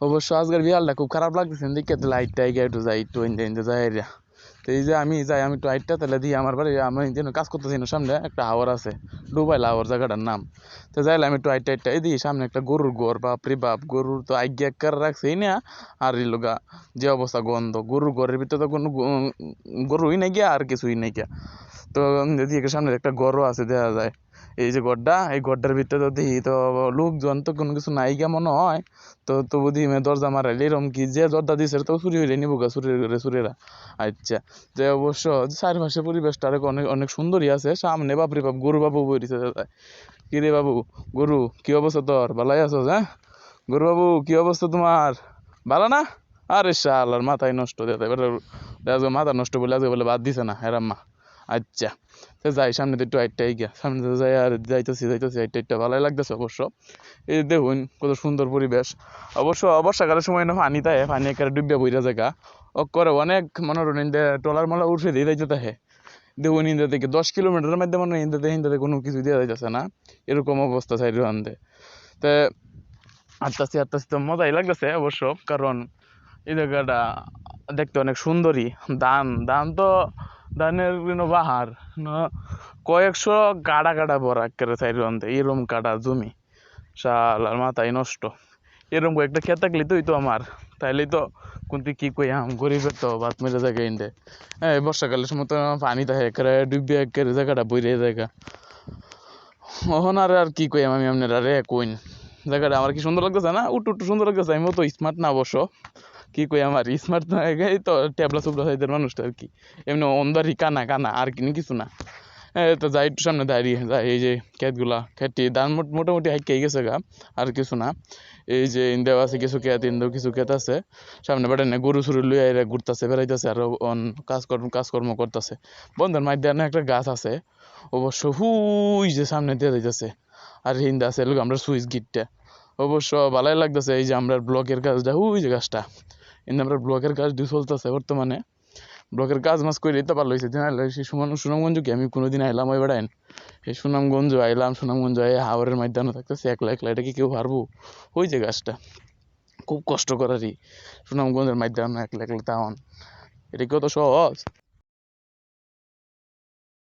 অবশ্য আজকের বিয়ালটা খুব খারাপ লাগতেছে দেখে, তাহলে আইটটা একটু যাই, একটু ইন্দে যাই এরিয়া। তো এই যে আমি যাই, আমি একটু আইটটা তাহলে দিই আমার বাড়ি, আমি যেন কাজ করতেছি না, সামনে একটা হাওর আছে, ডুবাইল হাওর জায়গাটার নাম। তো যাইলে আমি একটু আইটটা এই দিই, সামনে একটা গরুর ঘর, বাপরে বাপ, গরুর তো আজ্ঞা করে রাখছেই না। আর এই লোগা যে অবস্থা, গন্ধ, গরুর ঘরের ভিতরে তো কোনো গরুই নাই গিয়া, আর কিছুই নাই গিয়া। তো এদিকে সামনে একটা গরও আছে দেখা যায়। এই যে গড্ডা, এই গড্ডার ভিতরে তো দেখি তো লোকজন তো কোনো কিছু নাই গিয়া মনে হয়। তো তবু দিই দরজা মারাইলে এরকম কি যে দরজা দিছে তো চুরি হইলে নিবো গা, চুরিরা। আচ্ছা, যে অবশ্য চারপাশে পরিবেশটা আরেক অনেক অনেক সুন্দরই আছে। সামনে বাপরে বাপ গরু বাবু বইছে। কি রে বাবু, গরু কি অবস্থা তোর, ভালাই আছো? হ্যাঁ গরু বাবু, কি অবস্থা তোমার, ভালো না? আরে শালার মাথায় নষ্ট, দেখা মাথা নষ্ট বলে আজকে বলে বাদ দিছে না হেরাম্মা। আচ্ছা, তো যাই সামনে তো একটু আইটটাই গিয়া, সামনে তো যাই, আর যাইতেছি আইটটা ভালোই লাগতেছে অবশ্য। এই দেখুন কত সুন্দর পরিবেশ। অবশ্য বর্ষাকালের সময় না পানি তাই, পানি একেবারে ডুবিয়া বইরা জায়গা ও করে অনেক মনোরঞ্জন, টলার মালা উঠে দিয়ে যাইতে হে। দেখুন ইন্দা থেকে 10 কিলোমিটারের মধ্যে মনে হয় ইন্দাতে কোনো কিছু দেওয়া যাইতেছে না, এরকম অবস্থা সাইড আনতে। তো হাঁটতাছি তো মজাই লাগতেছে অবশ্য, কারণ এই জায়গাটা দেখতে অনেক সুন্দরী। ধান ধান তো ধানের বাহার কয়েকশো গাড়া গাড়া ভরা একেবারে সাইড আনতে, এরম কাটা জমি, শালার মাথায় নষ্ট। এরকম কয়েকটা খেত থাকলেই তো আমার, তাইলেই তো কিন্তু কি কই গরিবের তো ভাত মেরে জায়গা ইন্দে। হ্যাঁ বর্ষাকালের সময় তো পানি থাকে একেবারে ডুবিয়ে একেবারে জায়গাটা বইরে জায়গা। ওহন আর কি কই আমি আপনার আরে কইন, জায়গাটা আমার কি সুন্দর লাগতেছে না, উটু সুন্দর লাগতেছে। আমি তো স্মার্ট না অবশ্য, কি কই আমার স্মার্ট না, এই তো ট্যাবলা সুবলা সাইজের মানুষটা আর কি, এমনি অন্ধারি কানা কানা আর কিছু না। তো যাই একটু সামনে দাঁড়িয়ে যাই, এই যে খেতটি ধান মোটামুটি হাইকাই গেছে গা, আর কিছু না। এই যে ইন্দেও আছে কিছু ক্ষেত, ইন্দেও কিছু ক্ষেত আছে। সামনে বাটে না গরু সরু লুয়ে এরা ঘুরতেছে বেড়াইতেছে, আর কাজকর্ম করতেছে। বন্ধের মাঝে একটা গাছ আছে অবশ্য, হুই যে সামনে দিয়ে যাইতেছে। আর হিন্দা আছে লোক আমরা সুইচ গিটটা অবশ্য ভালোই লাগতেছে। এই যে আমরা ব্লকের কাজটা, হুই যে গাছটা, কিন্তু আমরা ব্লকের কাজ দিয়ে চলতেছে বর্তমানে। ব্লকের কাজ মাছ করে দিতে পারলো সেদিন আইলো সেই সুনামগঞ্জ কি আমি কোনোদিন আইলাম ওই বেড়াইন। এই সুনামগঞ্জ আইলাম, সুনামগঞ্জ হাওরের ময়দানে থাকতেছে একলা একলা, এটা কি কেউ পারবো? ওই যে গাছটা খুব কষ্ট করারই, সুনামগঞ্জের ময়দানে একলা একলা তাওন, এটা কি অত সহজ?